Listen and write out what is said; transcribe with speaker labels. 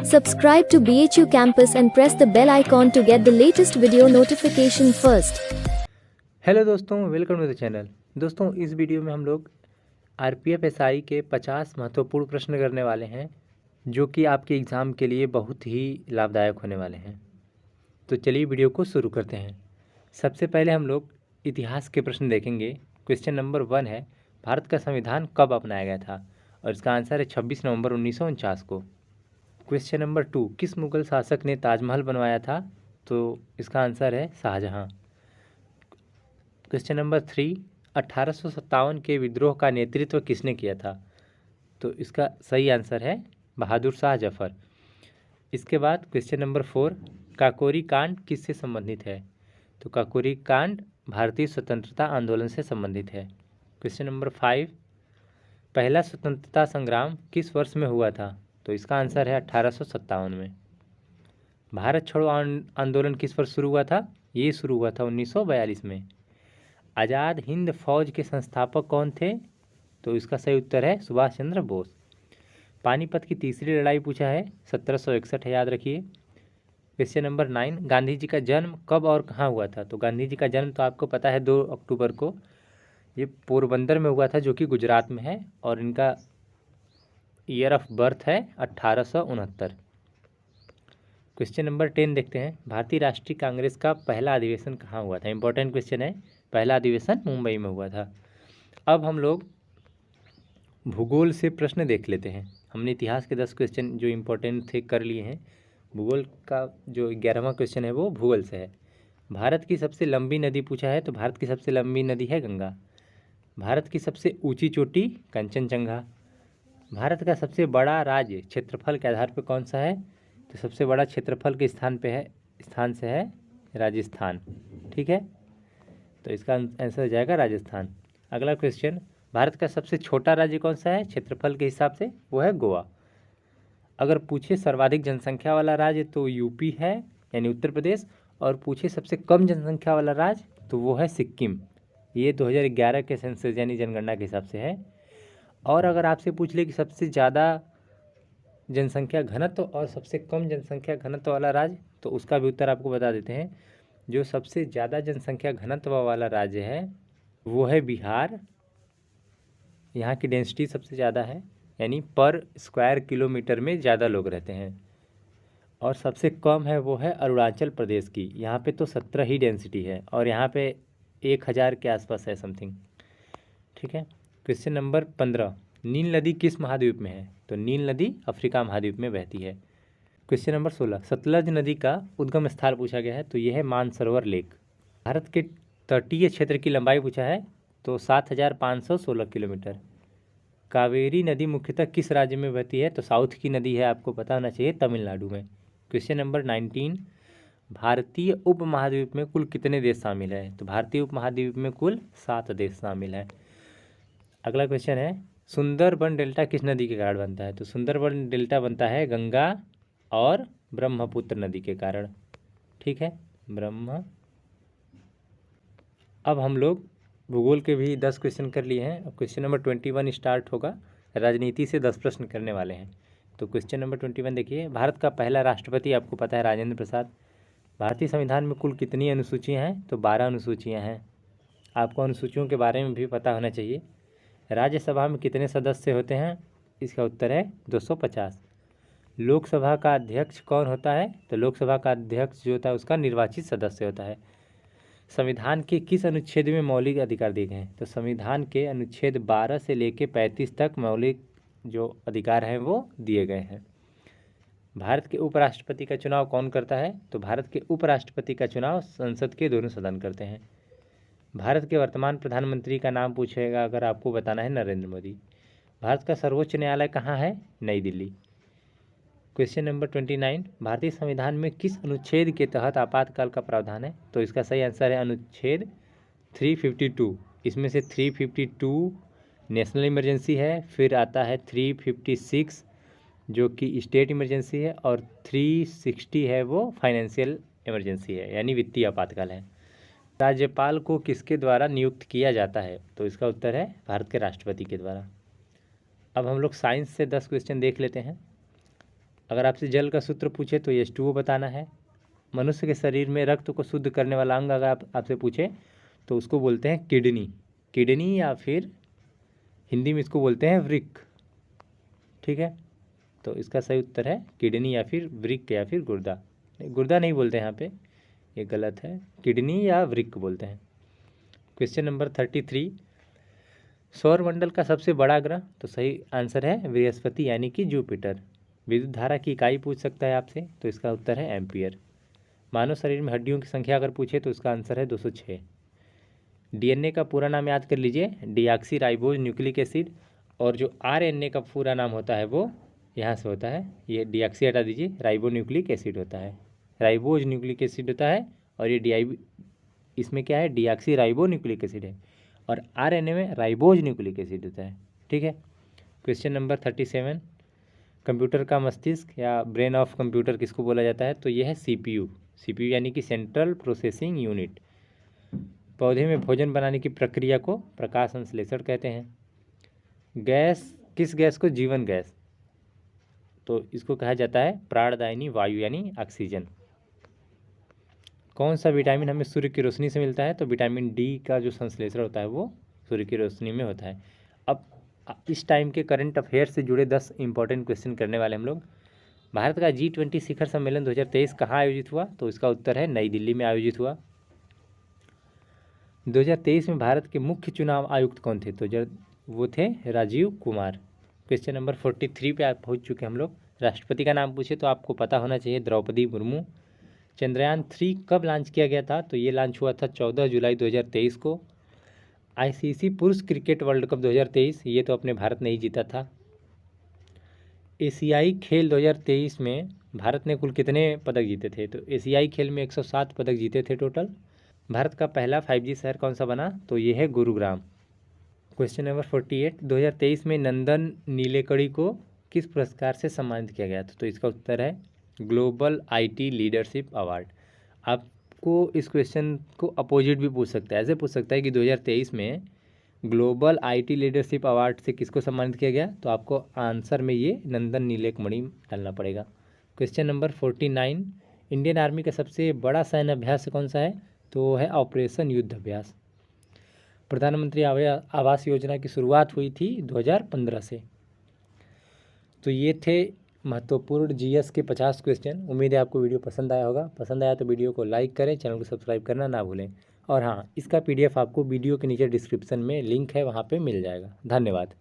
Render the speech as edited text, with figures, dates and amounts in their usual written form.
Speaker 1: Subscribe to BHU Campus and press the bell icon to get the latest video notification first.
Speaker 2: Hello दोस्तों, welcome to the channel. दोस्तों, इस video में हम लोग RPF SI के 50 महत्वपूर्ण प्रश्न करने वाले हैं जो कि आपके एग्ज़ाम के लिए बहुत ही लाभदायक होने वाले हैं। तो चलिए वीडियो को शुरू करते हैं। सबसे पहले हम लोग इतिहास के प्रश्न देखेंगे। क्वेश्चन नंबर 1 है, भारत का संविधान कब अपनाया गया था? और इसका आंसर है 26 नवंबर 1949 को। क्वेश्चन नंबर 2, किस मुग़ल शासक ने ताजमहल बनवाया था? तो इसका आंसर है शाहजहाँ। क्वेश्चन नंबर 3, 1857 के विद्रोह का नेतृत्व किसने किया था? तो इसका सही आंसर है बहादुर शाह जफर। इसके बाद क्वेश्चन नंबर 4, काकोरी कांड किससे संबंधित है? तो काकोरी कांड भारतीय स्वतंत्रता आंदोलन से संबंधित है। क्वेश्चन नंबर 5, पहला स्वतंत्रता संग्राम किस वर्ष में हुआ था? तो इसका आंसर है 1857 में। भारत छोड़ो आंदोलन किस वर्ष शुरू हुआ था? ये शुरू हुआ था 1942 में। आज़ाद हिंद फौज के संस्थापक कौन थे? तो इसका सही उत्तर है सुभाष चंद्र बोस। पानीपत की तीसरी लड़ाई पूछा है 1761 है, याद रखिए। क्वेश्चन नंबर 9, गांधी जी का जन्म कब और कहाँ हुआ था? तो गांधी जी का जन्म तो आपको पता है 2 अक्टूबर को। ये पोरबंदर में हुआ था जो कि गुजरात में है, और इनका ईयर ऑफ बर्थ है 1869। क्वेश्चन नंबर 10 देखते हैं, भारतीय राष्ट्रीय कांग्रेस का पहला अधिवेशन कहाँ हुआ था? इंपॉर्टेंट क्वेश्चन है। पहला अधिवेशन मुंबई में हुआ था। अब हम लोग भूगोल से प्रश्न देख लेते हैं। हमने इतिहास के 10 क्वेश्चन जो इम्पोर्टेंट थे कर लिए हैं। भूगोल का जो 11वां क्वेश्चन है वो भूगोल से है। भारत की सबसे लंबी नदी पूछा है, तो भारत की सबसे लंबी नदी है गंगा। भारत की सबसे ऊंची चोटी कंचनजंगा। भारत का सबसे बड़ा राज्य क्षेत्रफल के आधार पर कौन सा है? तो सबसे बड़ा क्षेत्रफल के स्थान से है राजस्थान। ठीक है, तो इसका आंसर हो जाएगा राजस्थान। अगला क्वेश्चन, भारत का सबसे छोटा राज्य कौन सा है क्षेत्रफल के हिसाब से? वो है गोवा। अगर पूछे सर्वाधिक जनसंख्या वाला राज्य तो यूपी है, यानी उत्तर प्रदेश। और पूछे सबसे कम जनसंख्या वाला राज्य तो वो है सिक्किम। ये 2011 के सेंसस यानी जनगणना के हिसाब से है। और अगर आपसे पूछ ले कि सबसे ज़्यादा जनसंख्या घनत्व और सबसे कम जनसंख्या घनत्व वाला राज्य, तो उसका भी उत्तर आपको बता देते हैं। जो सबसे ज़्यादा जनसंख्या घनत्व वाला राज्य है वो है बिहार। यहाँ की डेंसिटी सबसे ज़्यादा है, यानी पर स्क्वायर किलोमीटर में ज़्यादा लोग रहते हैं। और सबसे कम है वो है अरुणाचल प्रदेश की। यहाँ पे तो 17 ही डेंसिटी है, और यहाँ पे 1000 के आसपास है समथिंग। ठीक है। क्वेश्चन नंबर 15, नील नदी किस महाद्वीप में है? तो नील नदी अफ्रीका महाद्वीप में बहती है। क्वेश्चन नंबर 16, सतलज नदी का उद्गम स्थल पूछा गया है, तो यह है मानसरोवर लेक। भारत के तटीय क्षेत्र की लंबाई पूछा है, तो 7516 किलोमीटर। कावेरी नदी मुख्यतः किस राज्य में बहती है? तो साउथ की नदी है, आपको पता होना चाहिए, तमिलनाडु में। क्वेश्चन नंबर 19, भारतीय उपमहाद्वीप में कुल कितने देश शामिल है? तो भारतीय उपमहाद्वीप में कुल 7 देश शामिल है। अगला क्वेश्चन है, सुंदरबन डेल्टा किस नदी के कारण बनता है? तो सुंदरबन डेल्टा बनता है गंगा और ब्रह्मपुत्र नदी के कारण। ठीक है, अब हम लोग भूगोल के भी 10 क्वेश्चन कर लिए हैं। अब क्वेश्चन नंबर 21 स्टार्ट होगा। राजनीति से 10 प्रश्न करने वाले हैं। तो क्वेश्चन नंबर 21 देखिए, भारत का पहला राष्ट्रपति आपको पता है राजेंद्र प्रसाद। भारतीय संविधान में कुल कितनी अनुसूचियाँ हैं? तो 12 अनुसूचियाँ हैं। आपको अनुसूचियों के बारे में भी पता होना चाहिए। राज्यसभा में कितने सदस्य होते हैं? इसका उत्तर है 250। लोकसभा का अध्यक्ष कौन होता है? तो लोकसभा का अध्यक्ष जो होता है उसका निर्वाचित सदस्य होता है। संविधान के किस अनुच्छेद में मौलिक अधिकार दिए गए हैं? तो संविधान के अनुच्छेद 12 से लेकर 35 तक मौलिक जो अधिकार हैं वो दिए गए हैं। भारत के उपराष्ट्रपति का चुनाव कौन करता है? तो भारत के उपराष्ट्रपति का चुनाव संसद के दोनों सदन करते हैं। भारत के वर्तमान प्रधानमंत्री का नाम पूछेगा, अगर आपको बताना है, नरेंद्र मोदी। भारत का सर्वोच्च न्यायालय कहाँ है? नई दिल्ली। क्वेश्चन नंबर 29, भारतीय संविधान में किस अनुच्छेद के तहत आपातकाल का प्रावधान है? तो इसका सही आंसर है अनुच्छेद 352। इसमें से 352 नेशनल इमरजेंसी है, फिर आता है 356 जो कि स्टेट इमरजेंसी है, और 360 है वो फाइनेंशियल इमरजेंसी है, यानी वित्तीय आपातकाल है। राज्यपाल को किसके द्वारा नियुक्त किया जाता है? तो इसका उत्तर है भारत के राष्ट्रपति के द्वारा। अब हम लोग साइंस से 10 क्वेश्चन देख लेते हैं। अगर आपसे जल का सूत्र पूछे तो H2O बताना है। मनुष्य के शरीर में रक्त को शुद्ध करने वाला अंग अगर आपसे पूछे तो उसको बोलते हैं किडनी या फिर हिंदी में इसको बोलते हैं वृक्क। ठीक है, तो इसका सही उत्तर है किडनी या फिर वृक्क या फिर गुर्दा। गुर्दा नहीं बोलते हैं यहाँ पे, ये गलत है, किडनी या वृक्क बोलते हैं। क्वेश्चन नंबर 33, सौरमंडल का सबसे बड़ा ग्रह, तो सही आंसर है बृहस्पति यानी कि जुपिटर। विद्युत धारा की इकाई पूछ सकता है आपसे, तो इसका उत्तर है एम्पियर। मानव शरीर में हड्डियों की संख्या अगर पूछे तो इसका आंसर है 206। डीएनए का पूरा नाम याद कर लीजिए, डीऑक्सी राइबोज न्यूक्लिक एसिड। और जो आरएनए का पूरा नाम होता है वो यहाँ से होता है, ये डीऑक्सी हटा दीजिए, राइबो न्यूक्लिक एसिड होता है, राइबोज न्यूक्लिक एसिड होता है। और ये इसमें क्या है, डीऑक्सी राइबो न्यूक्लिक एसिड है, और आरएनए में राइबोज न्यूक्लिक एसिड होता है। ठीक है, क्वेश्चन नंबर 37, कंप्यूटर का मस्तिष्क या ब्रेन ऑफ कंप्यूटर किसको बोला जाता है, तो ये है सीपीयू यानी कि सेंट्रल प्रोसेसिंग यूनिट। पौधे में भोजन बनाने की प्रक्रिया को प्रकाश संश्लेषण कहते हैं। किस गैस को जीवन गैस, तो इसको कहा जाता है प्राणदायिनी वायु यानी ऑक्सीजन। कौन सा विटामिन हमें सूर्य की रोशनी से मिलता है, तो विटामिन डी का जो संश्लेषण होता है वो सूर्य की रोशनी में होता है। अब इस टाइम के करंट अफेयर से जुड़े 10 इंपॉर्टेंट क्वेश्चन करने वाले हम लोग। भारत का G20 शिखर सम्मेलन 2023 कहाँ आयोजित हुआ, तो इसका उत्तर है नई दिल्ली में आयोजित हुआ। 2023 में भारत के मुख्य चुनाव आयुक्त कौन थे, तो वो थे राजीव कुमार। क्वेश्चन नंबर 43 पे आप पहुँच चुके हम लोग। राष्ट्रपति का नाम पूछे तो आपको पता होना चाहिए, द्रौपदी मुर्मू। चंद्रयान 3 कब लॉन्च किया गया था, तो ये लॉन्च हुआ था 14 जुलाई 2023 को। ICC पुरुष क्रिकेट वर्ल्ड कप 2023, ये तो अपने भारत ने ही जीता था। एशियाई खेल 2023 में भारत ने कुल कितने पदक जीते थे, तो एशियाई खेल में 107 पदक जीते थे टोटल। भारत का पहला 5G शहर कौन सा बना, तो ये है गुरुग्राम। क्वेश्चन नंबर 48, 2023 में नंदन नीलेकणी को किस पुरस्कार से सम्मानित किया गया था, तो इसका उत्तर है ग्लोबल IT लीडरशिप अवार्ड। आपको इस क्वेश्चन को अपोजिट भी पूछ सकता है, ऐसे पूछ सकता है कि 2023 में ग्लोबल IT लीडरशिप अवार्ड से किसको सम्मानित किया गया, तो आपको आंसर में ये नंदन नीलेकणी डालना पड़ेगा। क्वेश्चन नंबर 49, इंडियन आर्मी का सबसे बड़ा सैन्य अभ्यास कौन सा है, तो वो है ऑपरेशन युद्ध अभ्यास। प्रधानमंत्री आवास योजना की शुरुआत हुई थी 2015 से। तो ये थे महत्वपूर्ण GS के 50 क्वेश्चन। उम्मीद है आपको वीडियो पसंद आया होगा। पसंद आया तो वीडियो को लाइक करें, चैनल को सब्सक्राइब करना ना भूलें। और हाँ, इसका PDF आपको वीडियो के नीचे डिस्क्रिप्शन में लिंक है, वहाँ पे मिल जाएगा। धन्यवाद।